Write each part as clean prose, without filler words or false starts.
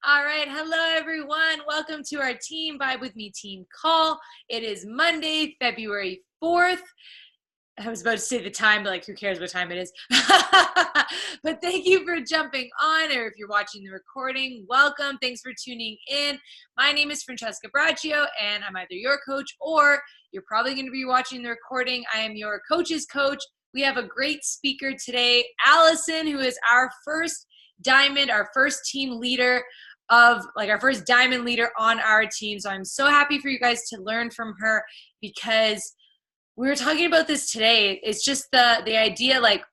All right. Hello, everyone. Welcome to our Team Vibe with Me team call. It is Monday, February 4th. I was about to say the time, but like, who cares what time it is? But thank you for jumping on, or if you're watching the recording, welcome. Thanks for tuning in. My name is Francesca Braccio, and I'm either your coach or you're probably going to be watching the recording. I am your coach's coach. We have a great speaker today, Allison, who is our first diamond, our first team leader our first diamond leader on our team. So I'm so happy for you guys to learn from her, because we were talking about this today. It's just the idea, like,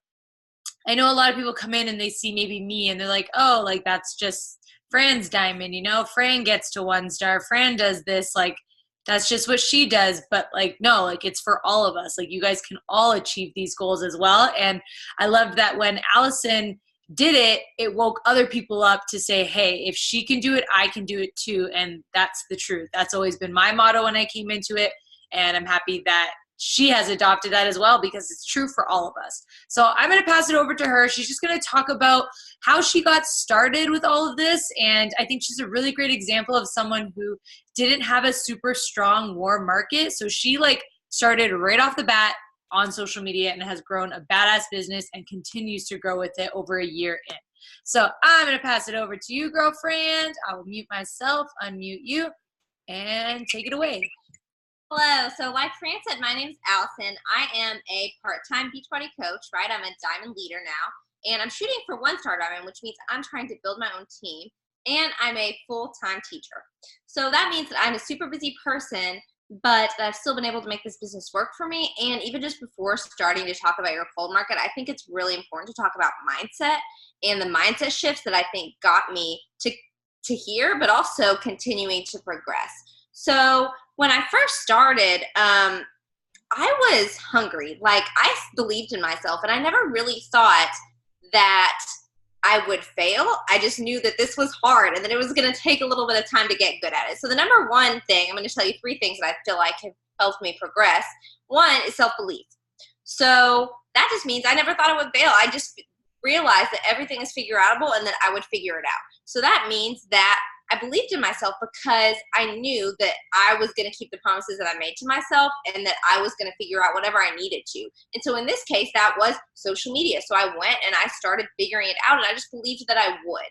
I know a lot of people come in and they see maybe me and they're like, oh, like, that's just Fran's diamond, Fran gets to 1 star, Fran does this, like, that's just what she does. But like, no, like, it's for all of us. Like, you guys can all achieve these goals as well. And I loved that when Allison did it, it woke other people up to say, hey, if she can do it, I can do it too. And that's the truth. That's always been my motto when I came into it. And I'm happy that she has adopted that as well, because it's true for all of us. So I'm going to pass it over to her. She's just going to talk about how she got started with all of this. And I think she's a really great example of someone who didn't have a super strong warm market. So she started right off the bat on social media and has grown a badass business and continues to grow with it over a year in. So I'm going to pass it over to you, girlfriend. I will mute myself, unmute you, and take it away. Hello. So like Fran said, my name is Allison. I am a part-time Beachbody coach, right? I'm a diamond leader now, and I'm shooting for 1-star diamond, which means I'm trying to build my own team, and I'm a full-time teacher. So that means that I'm a super busy person, but I've still been able to make this business work for me. And even just before starting to talk about your cold market, I think it's really important to talk about mindset and the mindset shifts that I think got me to here, but also continuing to progress. So when I first started, I was hungry. Like, I believed in myself, and I never really thought that I would fail. I just knew that this was hard and that it was going to take a little bit of time to get good at it. So the number one thing, I'm going to tell you 3 things that I feel like have helped me progress. One is self-belief. So that just means I never thought I would fail. I just realized that everything is figureoutable and that I would figure it out. So that means that I believed in myself because I knew that I was going to keep the promises that I made to myself, and that I was going to figure out whatever I needed to. And so in this case, that was social media. So I went and I started figuring it out, and I just believed that I would.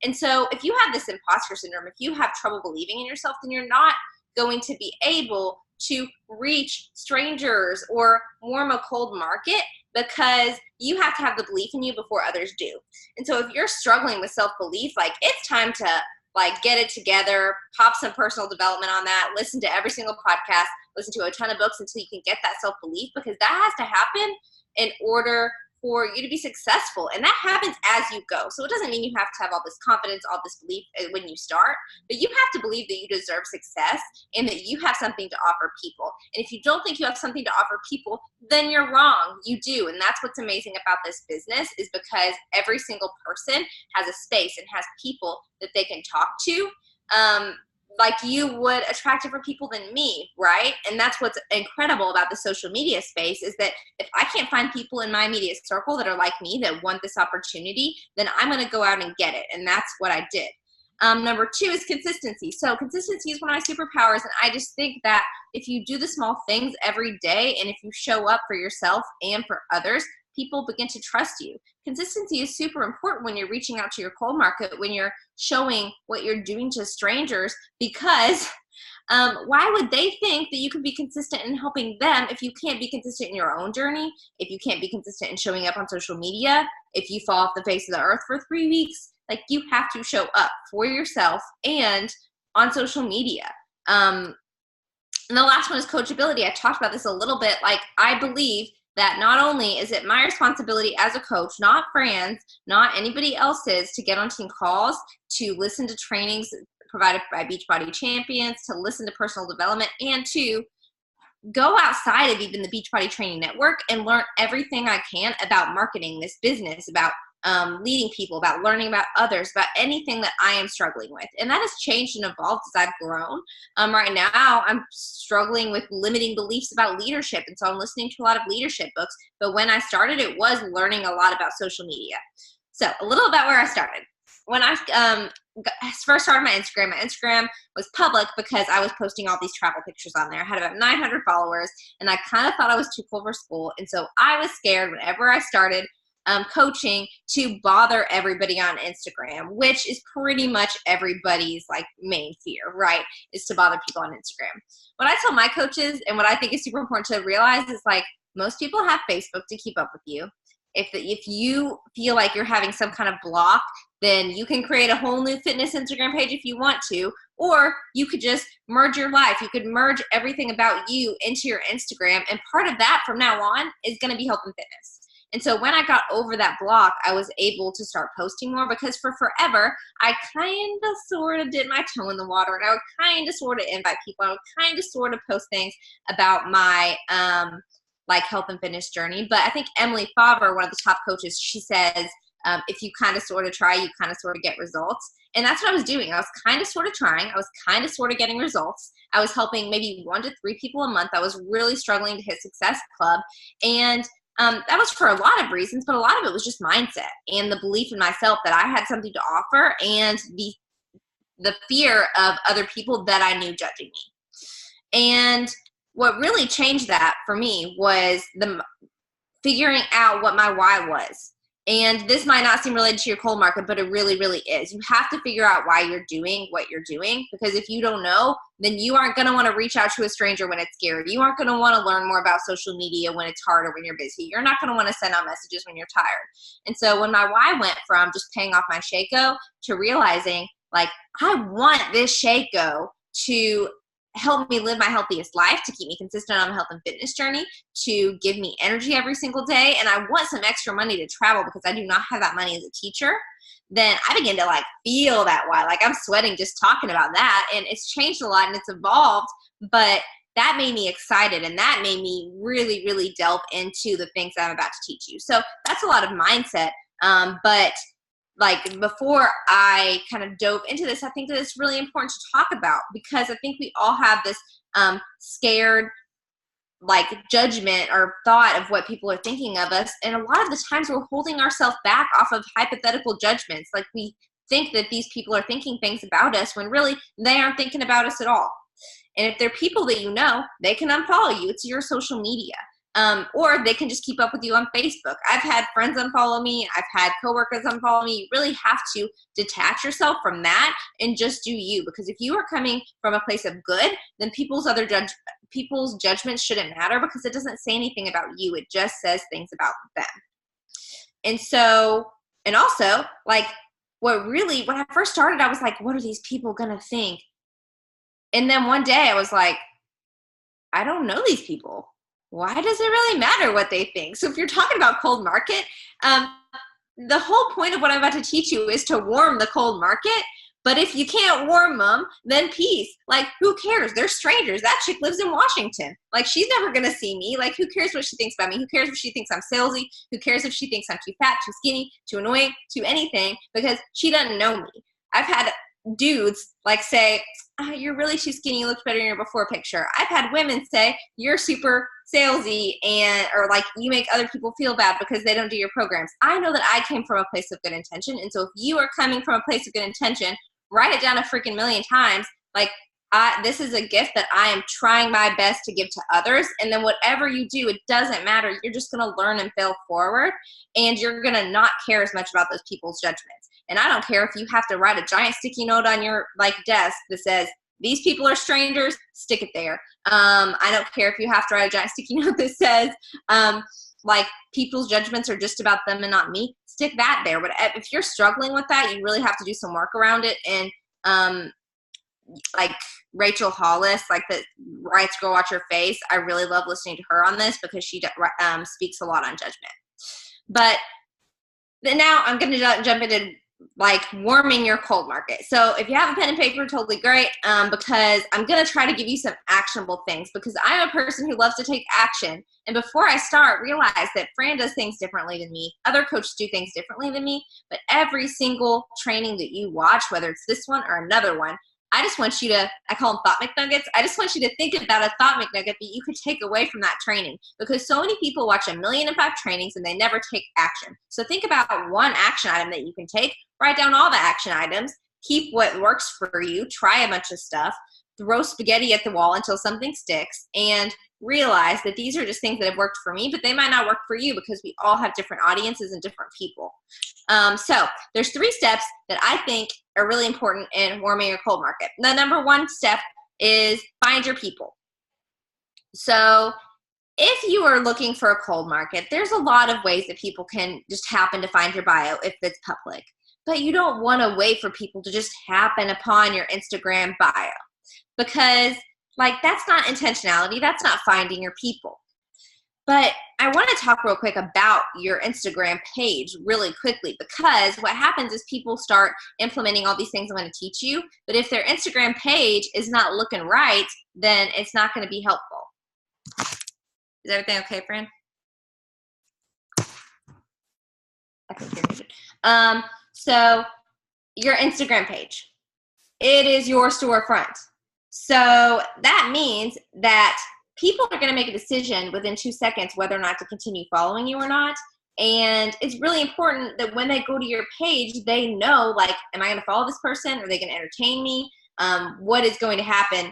And so if you have this imposter syndrome, if you have trouble believing in yourself, then you're not going to be able to reach strangers or warm a cold market, because you have to have the belief in you before others do. And so if you're struggling with self-belief, it's time to get it together, pop some personal development on that, listen to every single podcast, listen to a ton of books until you can get that self-belief, because that has to happen in order for you to be successful. And that happens as you go. So it doesn't mean you have to have all this confidence, all this belief when you start, but you have to believe that you deserve success and that you have something to offer people. And if you don't think you have something to offer people, then you're wrong. You do. And that's what's amazing about this business, is because every single person has a space and has people that they can talk to. Like you would attract different people than me, right? And that's what's incredible about the social media space, is that if I can't find people in my immediate circle that are like me, that want this opportunity, then I'm going to go out and get it. And that's what I did. Number 2 is consistency. So consistency is one of my superpowers. And I just think that if you do the small things every day, and if you show up for yourself and for others, people begin to trust you. Consistency is super important when you're reaching out to your cold market, when you're showing what you're doing to strangers, because why would they think that you can be consistent in helping them if you can't be consistent in your own journey, if you can't be consistent in showing up on social media, if you fall off the face of the earth for 3 weeks? You have to show up for yourself and on social media. And the last one is coachability. I talked about this a little bit. I believe that not only is it my responsibility as a coach, not Fran's, not anybody else's, to get on team calls, to listen to trainings provided by Beachbody champions, to listen to personal development, and to go outside of even the Beachbody Training Network and learn everything I can about marketing this business, about leading people, about learning about others, about anything that I am struggling with. And that has changed and evolved as I've grown. Right now, I'm struggling with limiting beliefs about leadership. And so I'm listening to a lot of leadership books. But when I started, it was learning a lot about social media. So a little about where I started. When I first started my Instagram was public because I was posting all these travel pictures on there. I had about 900 followers, and I kind of thought I was too cool for school. And so I was scared whenever I started coaching to bother everybody on Instagram, which is pretty much everybody's like main fear, right? Is to bother people on Instagram. What I tell my coaches and what I think is super important to realize is like most people have Facebook to keep up with you. If you feel like you're having some kind of block, then you can create a whole new fitness Instagram page if you want to, or you could just merge your life. You could merge everything about you into your Instagram, and part of that from now on is going to be health and fitness. And so when I got over that block, I was able to start posting more because for forever, I kind of sort of did my toe in the water, and I would kind of sort of invite people. I would kind of sort of post things about my like health and fitness journey. But I think Emily Favre, one of the top coaches, she says, if you kind of sort of try, you kind of sort of get results. And that's what I was doing. I was kind of sort of trying. I was kind of sort of getting results. I was helping maybe 1 to 3 people a month. I was really struggling to hit Success Club. And that was for a lot of reasons, but a lot of it was just mindset and the belief in myself that I had something to offer, and the fear of other people that I knew judging me. And what really changed that for me was the figuring out what my why was. And this might not seem related to your cold market, but it really, really is. You have to figure out why you're doing what you're doing, because if you don't know, then you aren't going to want to reach out to a stranger when it's scary. You aren't going to want to learn more about social media when it's hard or when you're busy. You're not going to want to send out messages when you're tired. And so when my why went from just paying off my Shaco to realizing, like, I want this Shaco to help me live my healthiest life, to keep me consistent on a health and fitness journey, to give me energy every single day, and I want some extra money to travel because I do not have that money as a teacher, then I begin to like feel that why. Like I'm sweating just talking about that, and it's changed a lot and it's evolved, but that made me excited, and that made me really, really delve into the things that I'm about to teach you. So that's a lot of mindset, but like before I kind of dove into this, I think that it's really important to talk about, because I think we all have this scared like judgment or thought of what people are thinking of us. And a lot of the times we're holding ourselves back off of hypothetical judgments. Like we think that these people are thinking things about us when really they aren't thinking about us at all. And if they're people that you know, they can unfollow you. It's your social media. Or they can just keep up with you on Facebook. I've had friends unfollow me. I've had coworkers unfollow me. You really have to detach yourself from that and just do you. Because if you are coming from a place of good, then people's judgments shouldn't matter, because it doesn't say anything about you. It just says things about them. And so, and also, like when I first started, I was like, what are these people going to think? And then one day I was like, I don't know these people. Why does it really matter what they think? So if you're talking about cold market, the whole point of what I'm about to teach you is to warm the cold market. But if you can't warm them, then peace. Like, who cares? They're strangers. That chick lives in Washington. Like, she's never going to see me. Like, who cares what she thinks about me? Who cares if she thinks I'm salesy? Who cares if she thinks I'm too fat, too skinny, too annoying, too anything? Because she doesn't know me. I've had dudes like say, you're really too skinny, you look better in your before picture. I've had women say, you're super salesy, or like you make other people feel bad because they don't do your programs. I know that I came from a place of good intention. And so if you are coming from a place of good intention, write it down a freaking million times. Like, this is a gift that I am trying my best to give to others. And then whatever you do, it doesn't matter. You're just going to learn and fail forward. And you're going to not care as much about those people's judgments. And I don't care if you have to write a giant sticky note on your desk that says, these people are strangers, stick it there. I don't care if you have to write a giant sticky note that says, people's judgments are just about them and not me, stick that there. But if you're struggling with that, you really have to do some work around it. And like Rachel Hollis, like that writes Girl Watch Your Face, I really love listening to her on this because she speaks a lot on judgment. But now I'm going to jump into like warming your cold market. So if you have a pen and paper, totally great, because I'm going to try to give you some actionable things, because I'm a person who loves to take action. And before I start, realize that Fran does things differently than me. Other coaches do things differently than me. But every single training that you watch, whether it's this one or another one, I just want you to, I call them thought McNuggets. I just want you to think about a thought McNugget that you could take away from that training, because so many people watch 1,000,005 trainings and they never take action. So think about one action item that you can take, write down all the action items, keep what works for you, try a bunch of stuff, throw spaghetti at the wall until something sticks, and realize that these are just things that have worked for me, but they might not work for you because we all have different audiences and different people. So there's 3 steps that I think are really important in warming your cold market. The number 1 step is find your people. So if you are looking for a cold market, there's a lot of ways that people can just happen to find your bio if it's public. But you don't want to wait for people to just happen upon your Instagram bio, because that's not intentionality. That's not finding your people. But I want to talk real quick about your Instagram page really quickly, because what happens is people start implementing all these things I'm going to teach you. But if their Instagram page is not looking right, then it's not going to be helpful. Is everything okay, friend? I think you're muted. So your Instagram page, it is your storefront. So that means that people are going to make a decision within 2 seconds whether or not to continue following you or not. And it's really important that when they go to your page, they know, am I going to follow this person? Are they going to entertain me? What is going to happen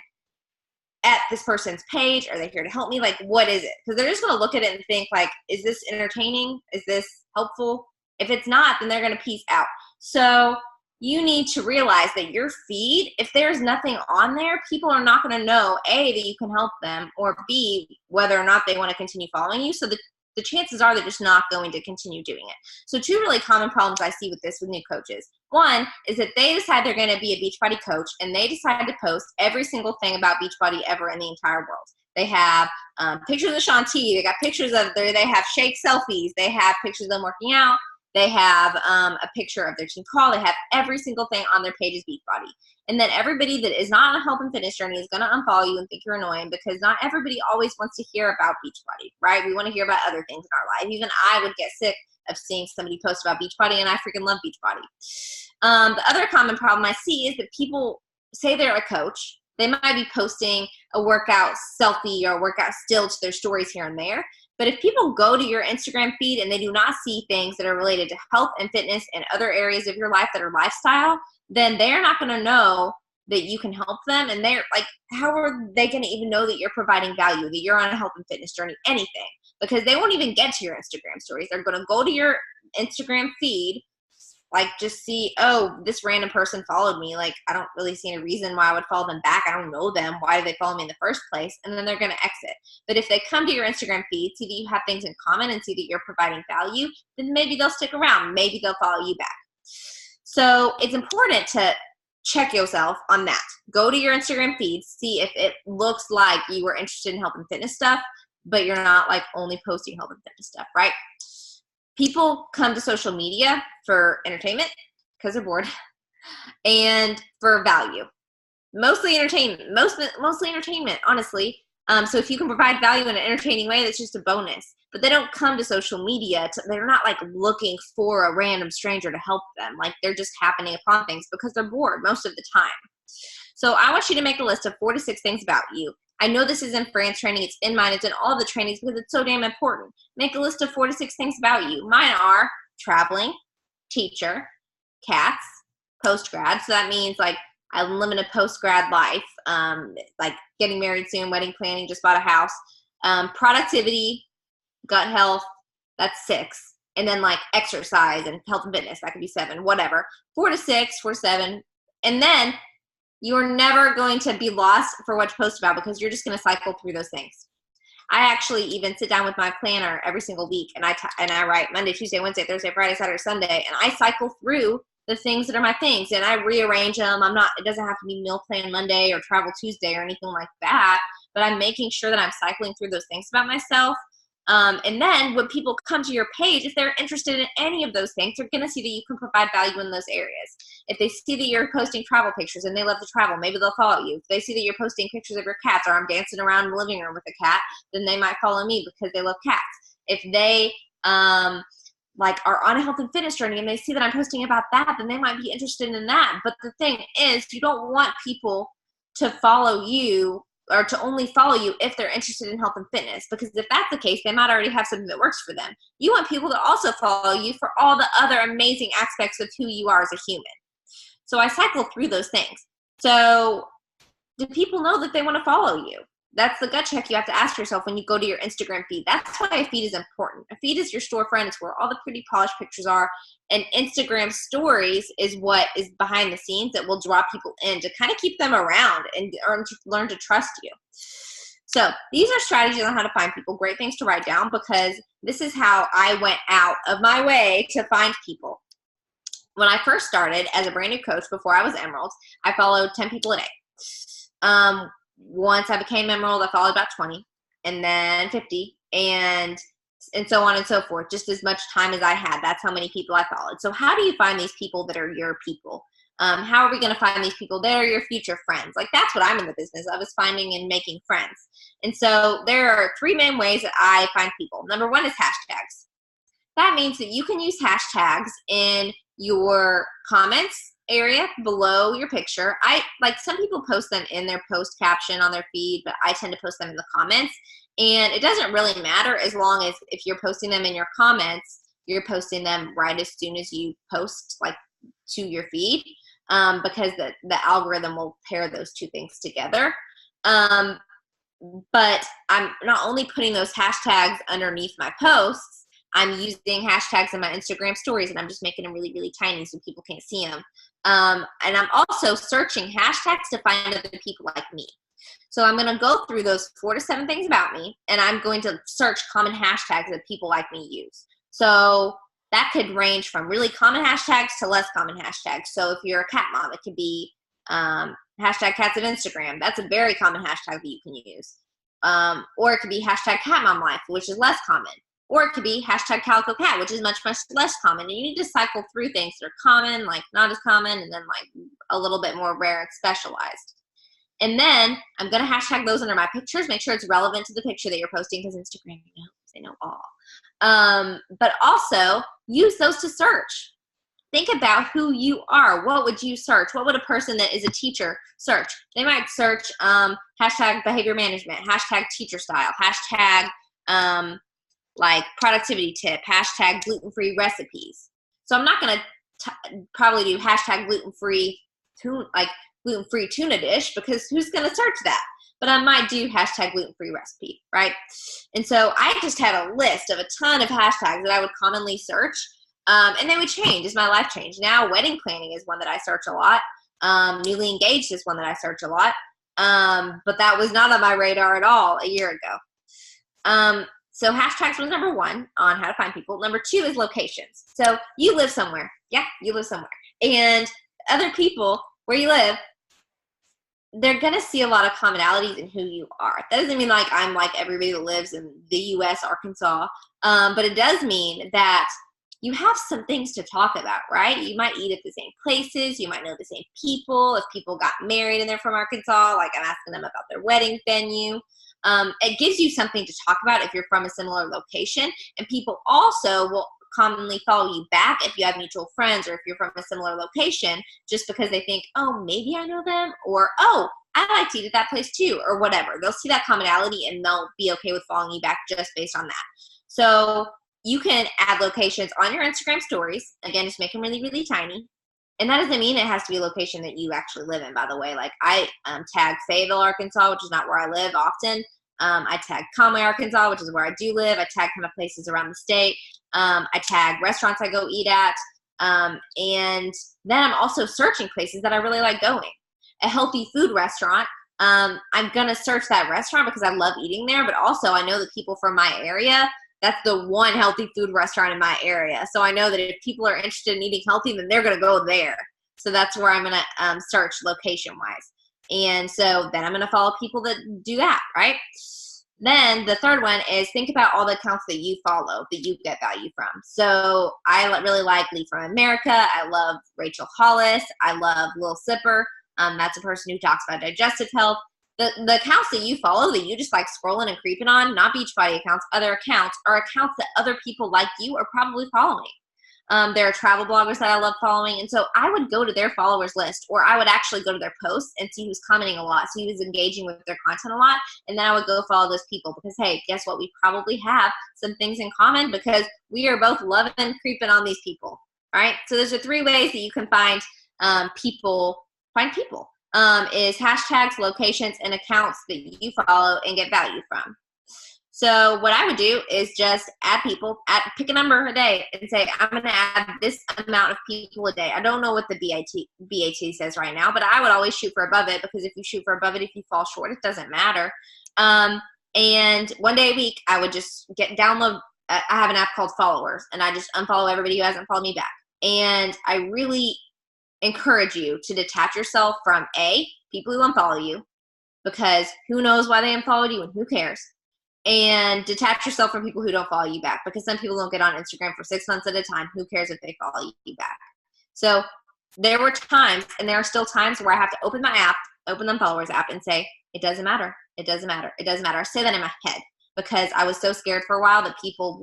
at this person's page? Are they here to help me? What is it? Because they're just going to look at it and think, is this entertaining? Is this helpful? If it's not, then they're going to peace out. So you need to realize that your feed, if there's nothing on there, people are not going to know, A, that you can help them, or B, whether or not they want to continue following you. So the chances are they're just not going to continue doing it. So 2 really common problems I see with this with new coaches. One is that they decide they're going to be a Beachbody coach, and they decide to post every single thing about Beachbody ever in the entire world. They have pictures of Shanti. They got pictures of they have shake selfies. They have pictures of them working out. They have a picture of their team call. They have every single thing on their page is Beachbody. And then everybody that is not on a health and fitness journey is going to unfollow you and think you're annoying, because not everybody always wants to hear about Beachbody, right? We want to hear about other things in our life. Even I would get sick of seeing somebody post about Beachbody, and I freaking love Beachbody. The other common problem I see is that people say they're a coach. They might be posting a workout selfie or a workout still to their stories here and there. But if people go to your Instagram feed and they do not see things that are related to health and fitness and other areas of your life that are lifestyle, then they're not going to know that you can help them. And they're how are they going to even know that you're providing value, that you're on a health and fitness journey, anything? Because they won't even get to your Instagram stories. They're going to go to your Instagram feed, just see, oh, this random person followed me. I don't really see any reason why I would follow them back. I don't know them. Why did they follow me in the first place? And then they're going to exit. But if they come to your Instagram feed, see that you have things in common and see that you're providing value, then maybe they'll stick around. Maybe they'll follow you back. So it's important to check yourself on that. Go to your Instagram feed, see if it looks like you were interested in health and fitness stuff, but you're not only posting health and fitness stuff, right? People come to social media for entertainment because they're bored, and for value. Mostly entertainment, mostly entertainment, honestly. So if you can provide value in an entertaining way, that's just a bonus. But they don't come to social media. They're not looking for a random stranger to help them. They're just happening upon things because they're bored most of the time. So I want you to make a list of 4 to 6 things about you. I know this is in Fran's training. It's in mine. It's in all the trainings because it's so damn important. Make a list of 4 to 6 things about you. Mine are traveling, teacher, cats, post-grad. So that means I live in a post-grad life, getting married soon, wedding planning, just bought a house. Productivity, gut health, that's 6. And then exercise and health and fitness, that could be 7, whatever. 4 to 6, 4 to 7. And then you're never going to be lost for what to post about because you're just going to cycle through those things. I actually even sit down with my planner every single week and I write Monday, Tuesday, Wednesday, Thursday, Friday, Saturday, Sunday, and I cycle through the things that are my things and I rearrange them. It doesn't have to be meal plan Monday or travel Tuesday or anything like that, but I'm making sure that I'm cycling through those things about myself. And then when people come to your page, if they're interested in any of those things, they're going to see that you can provide value in those areas. If they see that you're posting travel pictures and they love to travel, maybe they'll follow you. If they see that you're posting pictures of your cats or I'm dancing around in the living room with a cat, then they might follow me because they love cats. If they are on a health and fitness journey and they see that I'm posting about that, then they might be interested in that. But the thing is, you don't want people to follow you or to only follow you if they're interested in health and fitness, because if that's the case, they might already have something that works for them. You want people to also follow you for all the other amazing aspects of who you are as a human. So I cycle through those things. So do people know that they want to follow you? That's the gut check you have to ask yourself when you go to your Instagram feed. That's why a feed is important. A feed is your storefront. It's where all the pretty polished pictures are. And Instagram stories is what is behind the scenes that will draw people in to kind of keep them around and learn to trust you. So these are strategies on how to find people. Great things to write down, because this is how I went out of my way to find people. When I first started as a brand new coach, before I was Emerald, I followed 10 people a day. Once I became Emerald, I followed about 20, and then 50, and so on and so forth. Just as much time as I had, that's how many people I followed. So how do you find these people that are your people? How are we going to find these people that are your future friends? Like, that's what I'm in the business of, is finding and making friends. And so there are 3 main ways that I find people. Number 1 is hashtags. That means that you can use hashtags in your comments area below your picture. Some people post them in their post caption on their feed, but I tend to post them in the comments. And it doesn't really matter, as long as if you're posting them in your comments, you're posting them right as soon as you post, like, to your feed, because the algorithm will pair those 2 things together. But I'm not only putting those hashtags underneath my posts, I'm using hashtags in my Instagram stories, and I'm just making them really, really tiny so people can't see them. And I'm also searching hashtags to find other people like me. So I'm going to go through those 4 to 7 things about me, and I'm going to search common hashtags that people like me use. So that could range from really common hashtags to less common hashtags. So if you're a cat mom, it could be hashtag cats of Instagram. That's a very common hashtag that you can use. Or it could be hashtag cat mom life, which is less common. Or it could be hashtag calico cat, which is much, much less common. And you need to cycle through things that are common, like not as common, and then like a little bit more rare and specialized. And then I'm going to hashtag those under my pictures. Make sure it's relevant to the picture that you're posting, because Instagram, they know all. But also use those to search. Think about who you are. What would you search? What would a person that is a teacher search? They might search hashtag behavior management, hashtag teacher style, hashtag like productivity tip, hashtag gluten-free recipes. So I'm not going to probably do hashtag gluten-free tuna dish, because who's going to search that? But I might do hashtag gluten-free recipe, right? And so I just had a list of a ton of hashtags that I would commonly search, and they would change as my life changed. Now wedding planning is one that I search a lot. Newly engaged is one that I search a lot. But that was not on my radar at all a year ago. So hashtags was number 1 on how to find people. Number 2 is locations. So you live somewhere. Yeah, you live somewhere. And other people where you live, they're going to see a lot of commonalities in who you are. That doesn't mean like I'm like everybody that lives in the U.S., Arkansas. But it does mean that you have some things to talk about, right? You might eat at the same places. You might know the same people. If people got married and they're from Arkansas, like I'm asking them about their wedding venue. It gives you something to talk about if you're from a similar location. And people also will commonly follow you back if you have mutual friends, or if you're from a similar location, just because they think, oh, maybe I know them, or oh, I like to eat at that place too, or whatever. They'll see that commonality and they'll be okay with following you back just based on that. So you can add locations on your Instagram stories. Again, just make them really, really tiny. And that doesn't mean it has to be a location that you actually live in, by the way. Like I tag Fayetteville, Arkansas, which is not where I live often. I tag Conway, Arkansas, which is where I do live. I tag kind of places around the state. I tag restaurants I go eat at. And then I'm also searching places that I really like going. A healthy food restaurant, I'm going to search that restaurant because I love eating there. But also I know that people from my area, that's the one healthy food restaurant in my area. So I know that if people are interested in eating healthy, then they're going to go there. So that's where I'm going to search location-wise. And so then I'm going to follow people that do that, right? Then the third one is think about all the accounts that you follow that you get value from. So I really like Lee from America. I love Rachel Hollis. I love Lil Sipper. That's a person who talks about digestive health. The accounts that you follow that you just like scrolling and creeping on, not Beachbody accounts, other accounts, are accounts that other people like you are probably following. There are travel bloggers that I love following. And so I would go to their followers list, or I would actually go to their posts and see who's commenting a lot. So who's engaging with their content a lot. And then I would go follow those people because, hey, guess what? We probably have some things in common because we are both loving and creeping on these people. All right. So those are 3 ways that you can find people find people. Is hashtags, locations, and accounts that you follow and get value from. So what I would do is just add people, pick a number a day and say, I'm going to add this amount of people a day. I don't know what the BAT says right now, but I would always shoot for above it, because if you shoot for above it, if you fall short, it doesn't matter. And one day a week, I would just download. I have an app called Followers, and I just unfollow everybody who hasn't followed me back. And I really encourage you to detach yourself from people who unfollow you, because who knows why they unfollowed you and who cares. And detach yourself from people who don't follow you back, because some people don't get on Instagram for 6 months at a time. Who cares if they follow you back? So there were times, and there are still times, where I have to open my app, open the Followers app, and say, it doesn't matter. It doesn't matter. It doesn't matter. I say that in my head, because I was so scared for a while that people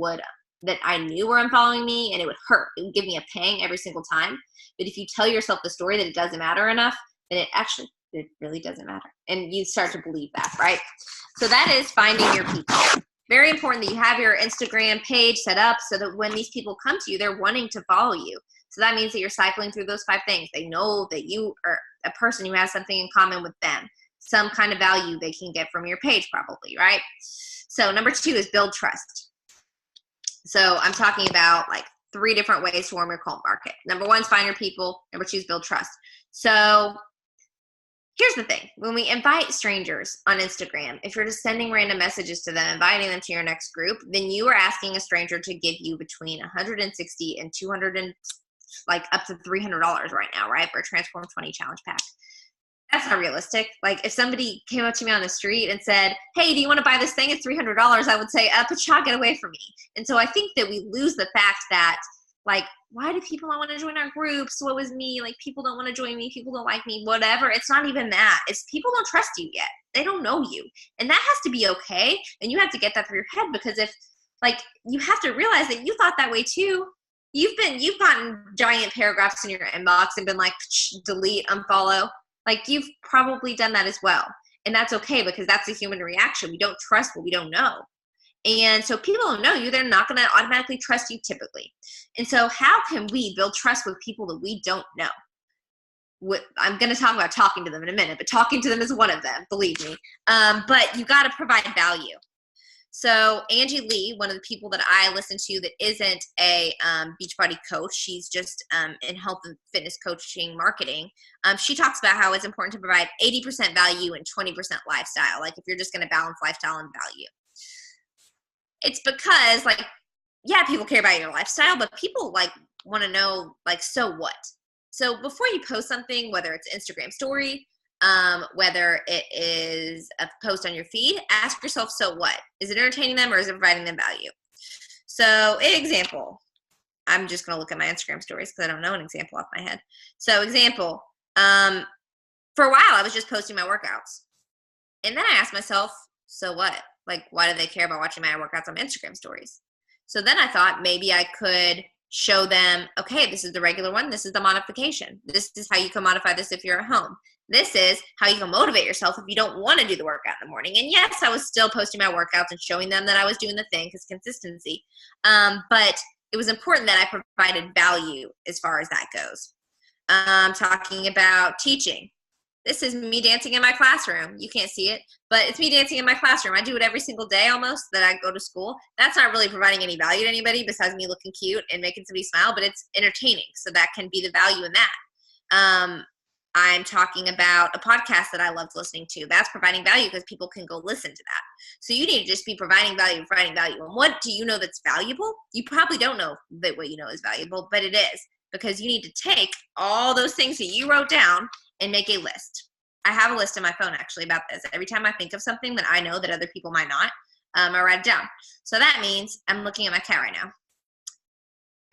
that I knew were unfollowing me, and it would hurt. It would give me a pang every single time. But if you tell yourself the story that it doesn't matter enough, then it really doesn't matter. And you start to believe that, right? So that is finding your people. Very important that you have your Instagram page set up so that when these people come to you, they're wanting to follow you. So that means that you're cycling through those 5 things. They know that you are a person who has something in common with them, some kind of value they can get from your page probably, right? So number 2 is build trust. So I'm talking about like 3 different ways to warm your cold market. Number 1 is find your people. Number 2 is build trust. So here's the thing. When we invite strangers on Instagram, if you're just sending random messages to them, inviting them to your next group, then you are asking a stranger to give you between $160 and $200 and like up to $300 right now, right? For a Transform 20 challenge pack. That's not realistic. Like if somebody came up to me on the street and said, hey, do you want to buy this thing? It's $300. I would say, Pachá, get away from me. And so I think that we lose the fact that, like, why do people not want to join our groups? What was me? Like, people don't want to join me. People don't like me, whatever. It's not even that. It's people don't trust you yet. They don't know you. And that has to be okay. And you have to get that through your head, because if, like, you have to realize that you thought that way too. You've gotten giant paragraphs in your inbox and been like, delete, unfollow. Like, you've probably done that as well. And that's okay, because that's a human reaction. We don't trust what we don't know. And so people don't know you. They're not going to automatically trust you typically. And so how can we build trust with people that we don't know? I'm going to talk about talking to them in a minute, but talking to them is one of them, believe me. But you got to provide value. So Angie Lee, one of the people that I listen to that isn't a Beachbody coach, she's just in health and fitness coaching marketing. She talks about how it's important to provide 80% value and 20% lifestyle. Like if you're just going to balance lifestyle and value. It's because, like, yeah, people care about your lifestyle, but people like want to know, like, so what? So before you post something, whether it's Instagram story, whether it is a post on your feed, ask yourself, so what? Is it entertaining them or is it providing them value? So example, I'm just going to look at my Instagram stories because I don't know an example off my head. So example, for a while I was just posting my workouts. And then I asked myself, so what? Like, why do they care about watching my workouts on Instagram stories? So then I thought maybe I could show them, okay, this is the regular one. This is the modification. This is how you can modify this if you're at home. This is how you can motivate yourself if you don't want to do the workout in the morning. And yes, I was still posting my workouts and showing them that I was doing the thing, because consistency. But it was important that I provided value as far as that goes. Talking about teaching. This is me dancing in my classroom. You can't see it, but it's me dancing in my classroom. I do it every single day almost that I go to school. That's not really providing any value to anybody besides me looking cute and making somebody smile, but it's entertaining. So that can be the value in that. I'm talking about a podcast that I loved listening to. That's providing value because people can go listen to that. So you need to just be providing value. And what do you know that's valuable? You probably don't know that what you know is valuable, but it is, because you need to take all those things that you wrote down and make a list. I have a list on my phone actually about this. Every time I think of something that I know that other people might not, I write it down. So that means I'm looking at my cat right now.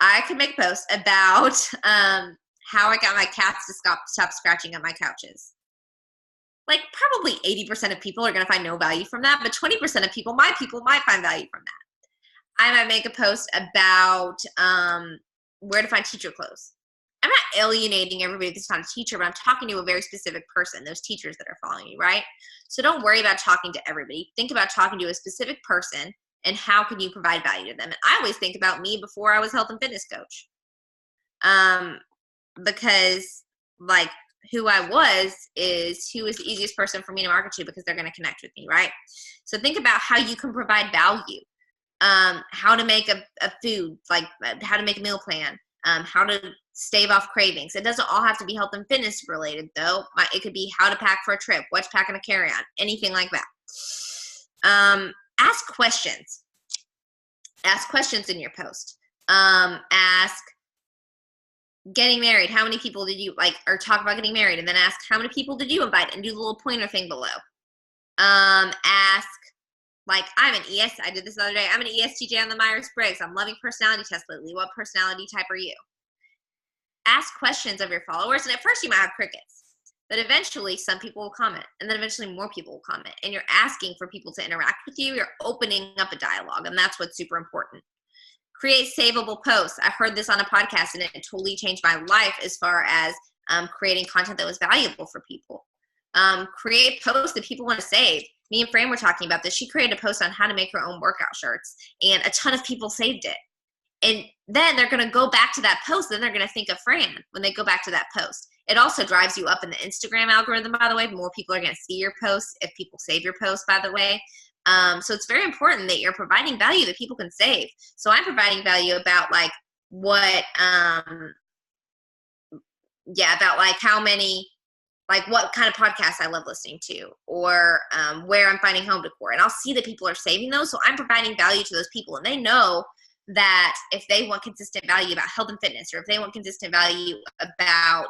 I could make a post about how I got my cats to stop scratching at my couches. Like probably 80% of people are going to find no value from that, but 20% of people might find value from that. I might make a post about where to find teacher clothes. I'm not alienating everybody that's not a teacher, but I'm talking to a very specific person, those teachers that are following you, right? So don't worry about talking to everybody. Think about talking to a specific person and how can you provide value to them. And I always think about me before I was a health and fitness coach. Because like who I was is who is the easiest person for me to market to because they're going to connect with me, right? So think about how you can provide value, how to make a food, like how to make a meal plan, how to stave off cravings. It doesn't all have to be health and fitness related though. It could be how to pack for a trip, what to pack in a carry-on, anything like that. Ask questions. Ask questions in your post. Ask getting married. How many people did you like, or talk about getting married, and then ask how many people did you invite, and do the little pointer thing below. Ask, like, I did this the other day. I'm an ESTJ on the Myers-Briggs. I'm loving personality tests lately. What personality type are you? Ask questions of your followers, and at first you might have crickets, but eventually some people will comment, and then eventually more people will comment, and you're asking for people to interact with you. You're opening up a dialogue, and that's what's super important. Create savable posts. I heard this on a podcast, and it totally changed my life as far as creating content that was valuable for people. Create posts that people want to save. Me and Fran were talking about this. She created a post on how to make her own workout shirts, and a ton of people saved it. And then they're going to go back to that post, then they're going to think of Fran when they go back to that post. It also drives you up in the Instagram algorithm, by the way. More people are going to see your posts if people save your post, by the way. So it's very important that you're providing value that people can save. So I'm providing value about like what, about like how many, like what kind of podcasts I love listening to, or where I'm finding home decor. And I'll see that people are saving those. So I'm providing value to those people, and they know that if they want consistent value about health and fitness, or if they want consistent value about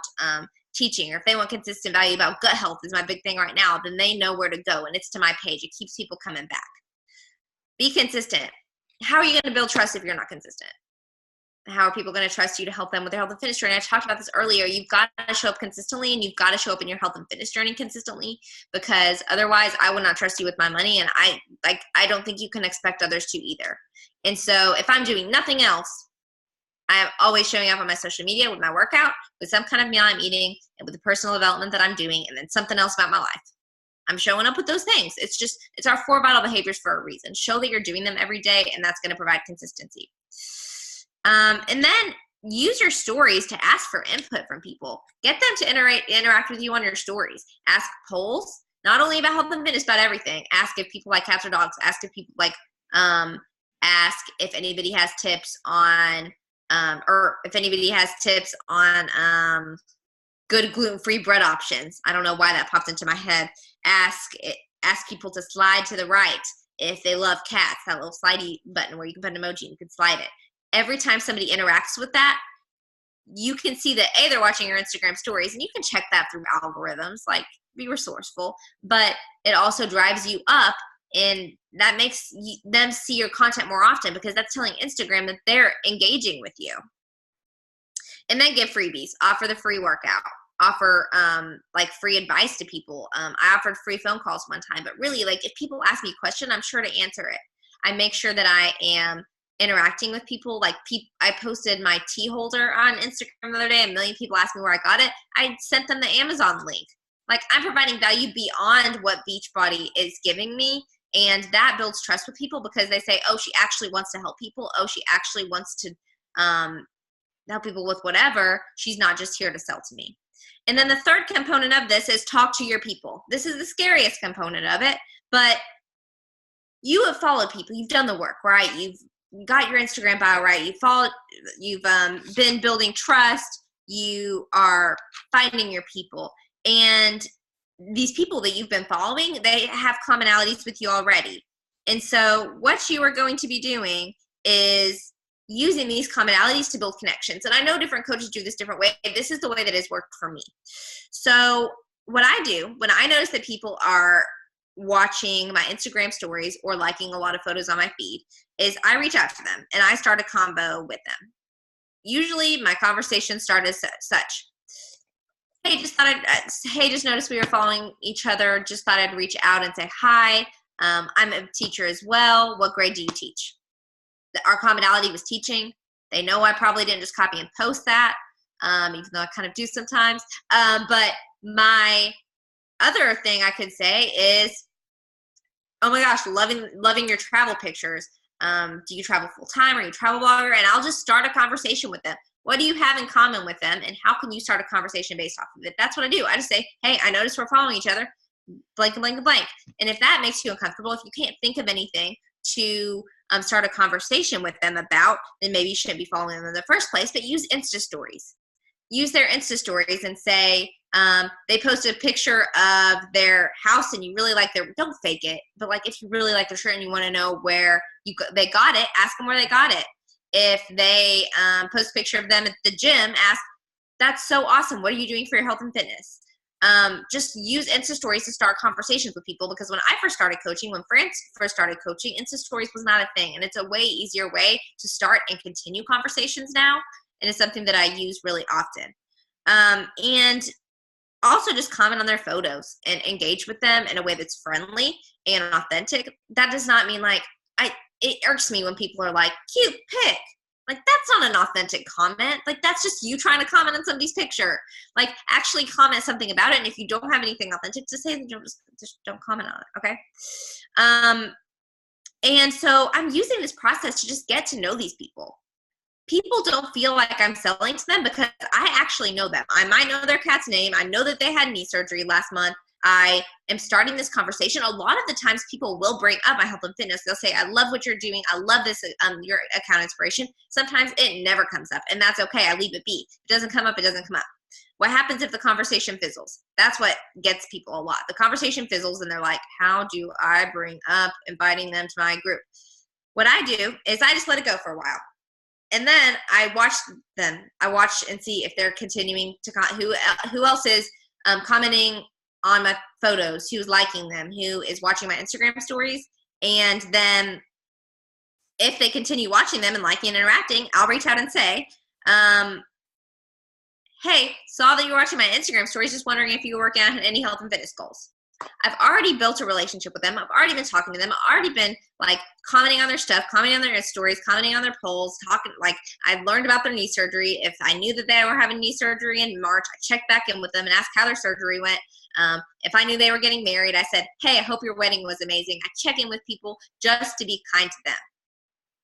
teaching, or if they want consistent value about gut health is my big thing right now, then they know where to go, and it's to my page. It keeps people coming back. Be consistent. How are you going to build trust if you're not consistent? How are people going to trust you to help them with their health and fitness journey? I talked about this earlier. You've got to show up consistently, and you've got to show up in your health and fitness journey consistently, because otherwise I would not trust you with my money, and I don't think you can expect others to either. And so if I'm doing nothing else, I'm always showing up on my social media with my workout, with some kind of meal I'm eating, and with the personal development that I'm doing, and then something else about my life. I'm showing up with those things. It's our 4 vital behaviors for a reason. Show that you're doing them every day, and that's going to provide consistency. And then use your stories to ask for input from people. Get them to interact with you on your stories. Ask polls, not only about health and fitness, about everything. Ask if people like cats or dogs. Ask if people like, ask if anybody has tips on, or if anybody has tips on good gluten-free bread options. I don't know why that popped into my head. Ask people to slide to the right if they love cats, that little slidey button where you can put an emoji and you can slide it. Every time somebody interacts with that, you can see that, A, they're watching your Instagram stories, and you can check that through algorithms, like be resourceful, but it also drives you up, and that makes them see your content more often, because that's telling Instagram that they're engaging with you. And then give freebies. Offer the free workout. Offer like free advice to people. I offered free phone calls one time, but really, like, if people ask me a question, I'm sure to answer it. I make sure that I am interacting with people. Like, I posted my tea holder on Instagram the other day. 1 million people asked me where I got it. I sent them the Amazon link. Like, I'm providing value beyond what Beachbody is giving me, and that builds trust with people, because they say, oh, she actually wants to help people. Oh, she actually wants to help people with whatever. She's not just here to sell to me. And then the third component of this is talk to your people. This is the scariest component of it, but you have followed people. You've done the work, right? You've got your Instagram bio right. You've been building trust. You are finding your people. And these people that you've been following, they have commonalities with you already. And so what you are going to be doing is using these commonalities to build connections. And I know different coaches do this different way. This is the way that has worked for me. So what I do when I notice that people are watching my Instagram stories or liking a lot of photos on my feed is I reach out to them and I start a combo with them. Usually my conversations start as such. Hey, just noticed we were following each other. Just thought I'd reach out and say hi. I'm a teacher as well. What grade do you teach? Our commonality was teaching. They know I probably didn't just copy and post that, even though I kind of do sometimes. But my other thing I could say is, oh my gosh, loving your travel pictures. Do you travel full time? Are you a travel blogger? And I'll just start a conversation with them. What do you have in common with them, and how can you start a conversation based off of it? That's what I do. I just say, hey, I noticed we're following each other, blank and blank and blank. And if that makes you uncomfortable, if you can't think of anything to start a conversation with them about, then maybe you shouldn't be following them in the first place, but use Insta stories. Use their Insta stories and say, they posted a picture of their house and you really like don't fake it, but like if you really like their shirt and you want to know where they got it, ask them where they got it. If they post a picture of them at the gym, ask, that's so awesome. What are you doing for your health and fitness? Just use Insta stories to start conversations with people, because when I first started coaching, when France first started coaching, Insta stories was not a thing. And it's a way easier way to start and continue conversations now. And it's something that I use really often. And also just comment on their photos and engage with them in a way that's friendly and authentic. That does not mean it irks me when people are like, cute pic. Like, that's not an authentic comment. Like, that's just you trying to comment on somebody's picture. Like, actually comment something about it. And if you don't have anything authentic to say, then just don't comment on it, okay? And so I'm using this process to just get to know these people. People don't feel like I'm selling to them because I actually know them. I might know their cat's name. I know that they had knee surgery last month. I am starting this conversation. A lot of the times people will bring up my health and fitness. They'll say, I love what you're doing. I love this, your account inspiration. Sometimes it never comes up, and that's okay. I leave it be. If it doesn't come up, it doesn't come up. What happens if the conversation fizzles? That's what gets people a lot. The conversation fizzles and they're like, how do I bring up inviting them to my group? What I do is I just let it go for a while. And then I watch them. I watch and see if they're continuing to who else is commenting on my photos, who's liking them, who is watching my Instagram stories. And then if they continue watching them and liking and interacting, I'll reach out and say, hey, saw that you're watching my Instagram stories, just wondering if you were working on any health and fitness goals. I've already built a relationship with them. I've already been talking to them. I've already been like commenting on their stuff, commenting on their stories, commenting on their polls, talking, like I've learned about their knee surgery. If I knew that they were having knee surgery in March, I checked back in with them and asked how their surgery went. If I knew they were getting married, I said, hey, I hope your wedding was amazing. I check in with people just to be kind to them.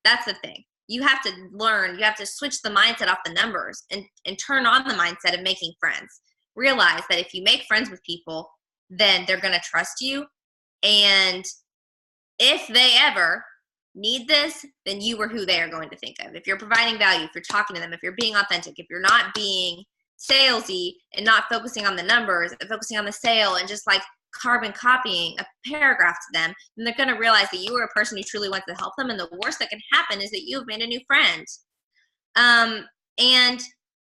That's the thing. You have to learn, you have to switch the mindset off the numbers and turn on the mindset of making friends. Realize that if you make friends with people, then they're going to trust you. And if they ever need this, then you are who they are going to think of. If you're providing value, if you're talking to them, if you're being authentic, if you're not being salesy and not focusing on the numbers and focusing on the sale and just like carbon copying a paragraph to them, then they're going to realize that you are a person who truly wants to help them. And the worst that can happen is that you've made a new friend. And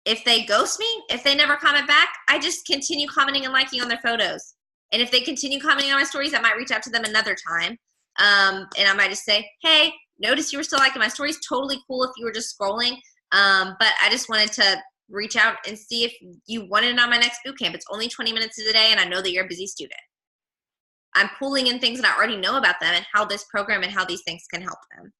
if they ghost me, if they never comment back, I just continue commenting and liking on their photos. And if they continue commenting on my stories, I might reach out to them another time. And I might just say, hey, notice you were still liking my stories. Totally cool if you were just scrolling. But I just wanted to reach out and see if you wanted it on my next boot camp. It's only 20 minutes a day, and I know that you're a busy student. I'm pulling in things that I already know about them and how this program and how these things can help them.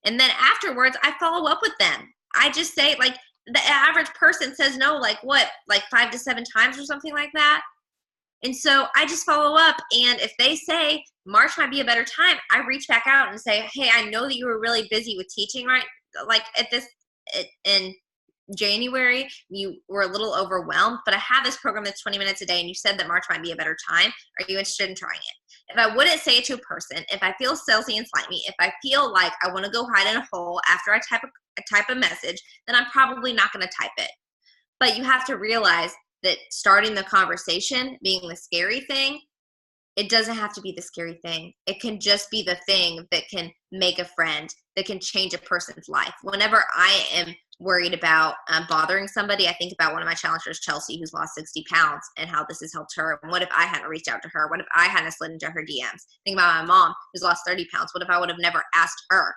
And then afterwards, I follow up with them. I just say, like, the average person says no, like what, like 5 to 7 times or something like that. And so I just follow up, and if they say March might be a better time, I reach back out and say, hey, I know that you were really busy with teaching, right? Like in January, you were a little overwhelmed, but I have this program that's 20 minutes a day, and you said that March might be a better time. Are you interested in trying it? If I wouldn't say it to a person, if I feel salesy and slimy, if I feel like I want to go hide in a hole after I type a message, then I'm probably not going to type it. But you have to realize that starting the conversation being the scary thing, it doesn't have to be the scary thing. It can just be the thing that can make a friend, that can change a person's life. Whenever I am worried about bothering somebody, I think about one of my challengers, Chelsea, who's lost 60 pounds, and how this has helped her. And what if I hadn't reached out to her? What if I hadn't slid into her DMs? Think about my mom, who's lost 30 pounds. What if I would have never asked her?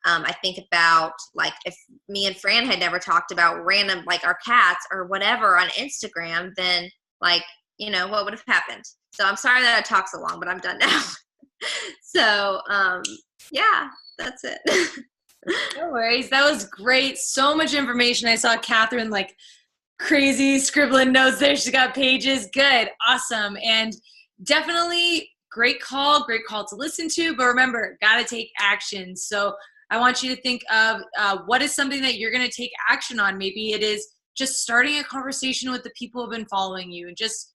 I think about, like, if me and Fran had never talked about random, like, our cats or whatever on Instagram, then, like, you know, what would have happened? So I'm sorry that I talked so long, but I'm done now. So, yeah, that's it. No worries. That was great. So much information. I saw Catherine, like, crazy scribbling notes there. She's got pages. Good. Awesome. And definitely great call to listen to. But remember, got to take action. So I want you to think of what is something that you're going to take action on. Maybe it is just starting a conversation with the people who have been following you, and just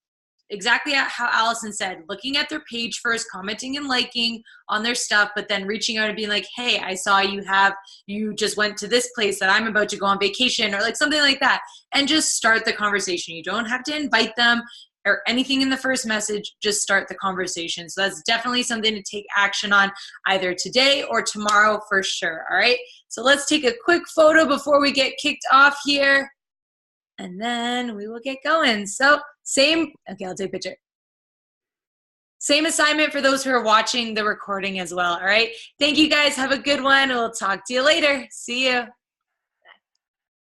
exactly how Allison said, looking at their page first, commenting and liking on their stuff, but then reaching out and being like, hey, I saw you just went to this place that I'm about to go on vacation, or like something like that, and just start the conversation. You don't have to invite them or anything in the first message, just start the conversation. So that's definitely something to take action on either today or tomorrow for sure. All right, so let's take a quick photo before we get kicked off here, and then we will get going. So okay, I'll take a picture. Same assignment for those who are watching the recording as well. All right, thank you guys. Have a good one. We'll talk to you later. See you.